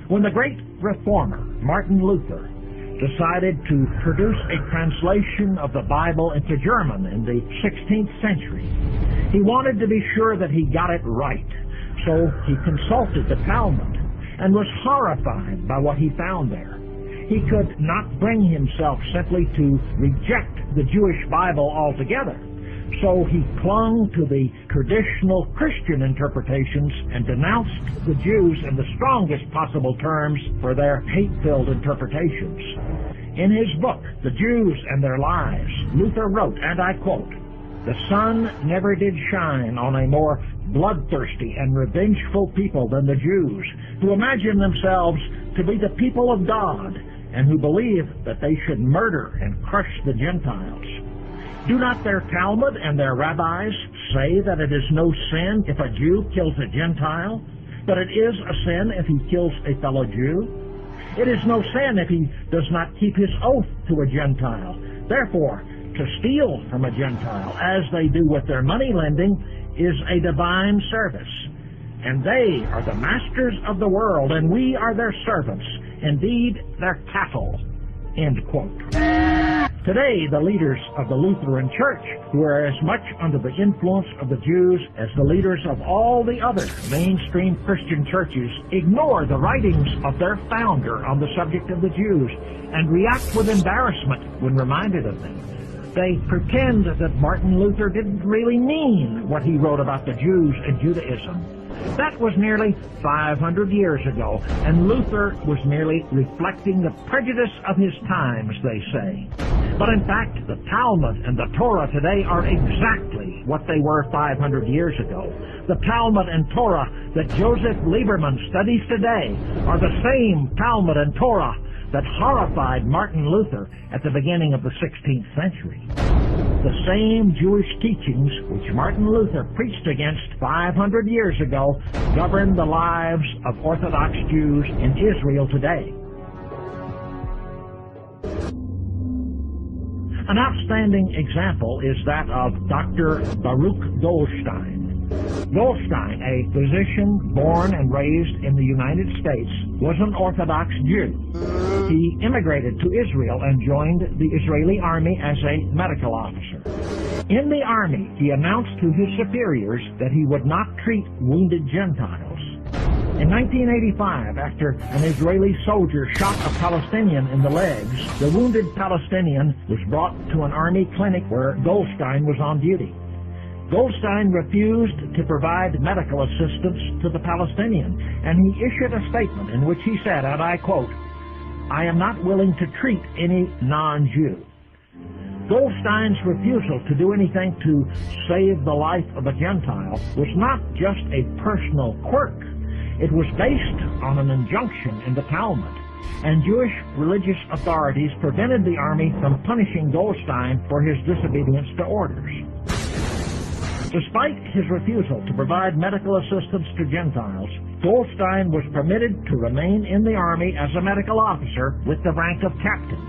When the great reformer, Martin Luther, decided to produce a translation of the Bible into German in the 16th century, he wanted to be sure that he got it right. So he consulted the Talmud and was horrified by what he found there. He could not bring himself simply to reject the Jewish Bible altogether. So he clung to the traditional Christian interpretations and denounced the Jews in the strongest possible terms for their hate-filled interpretations. In his book, The Jews and Their Lies, Luther wrote, and I quote, "The sun never did shine on a more bloodthirsty and revengeful people than the Jews, who imagine themselves to be the people of God, and who believe that they should murder and crush the Gentiles. Do not their Talmud and their rabbis say that it is no sin if a Jew kills a Gentile, but it is a sin if he kills a fellow Jew? It is no sin if he does not keep his oath to a Gentile. Therefore, to steal from a Gentile, as they do with their money lending, is a divine service. And they are the masters of the world, and we are their servants, indeed their cattle." End quote. Today, the leaders of the Lutheran Church, who are as much under the influence of the Jews as the leaders of all the other mainstream Christian churches, ignore the writings of their founder on the subject of the Jews and react with embarrassment when reminded of them. They pretend that Martin Luther didn't really mean what he wrote about the Jews and Judaism. That was nearly 500 years ago, and Luther was merely reflecting the prejudice of his times, they say. But in fact, the Talmud and the Torah today are exactly what they were 500 years ago. The Talmud and Torah that Joseph Lieberman studies today are the same Talmud and Torah that horrified Martin Luther at the beginning of the 16th century. The same Jewish teachings which Martin Luther preached against 500 years ago govern the lives of Orthodox Jews in Israel today. An outstanding example is that of Dr. Baruch Goldstein. Goldstein, a physician born and raised in the United States, was an Orthodox Jew. He immigrated to Israel and joined the Israeli army as a medical officer. In the army, he announced to his superiors that he would not treat wounded Gentiles. In 1985, after an Israeli soldier shot a Palestinian in the legs, the wounded Palestinian was brought to an army clinic where Goldstein was on duty. Goldstein refused to provide medical assistance to the Palestinian, and he issued a statement in which he said, and I quote, "I am not willing to treat any non-Jew." Goldstein's refusal to do anything to save the life of a Gentile was not just a personal quirk. It was based on an injunction in the Talmud, and Jewish religious authorities prevented the army from punishing Goldstein for his disobedience to orders. Despite his refusal to provide medical assistance to Gentiles, Goldstein was permitted to remain in the army as a medical officer with the rank of captain.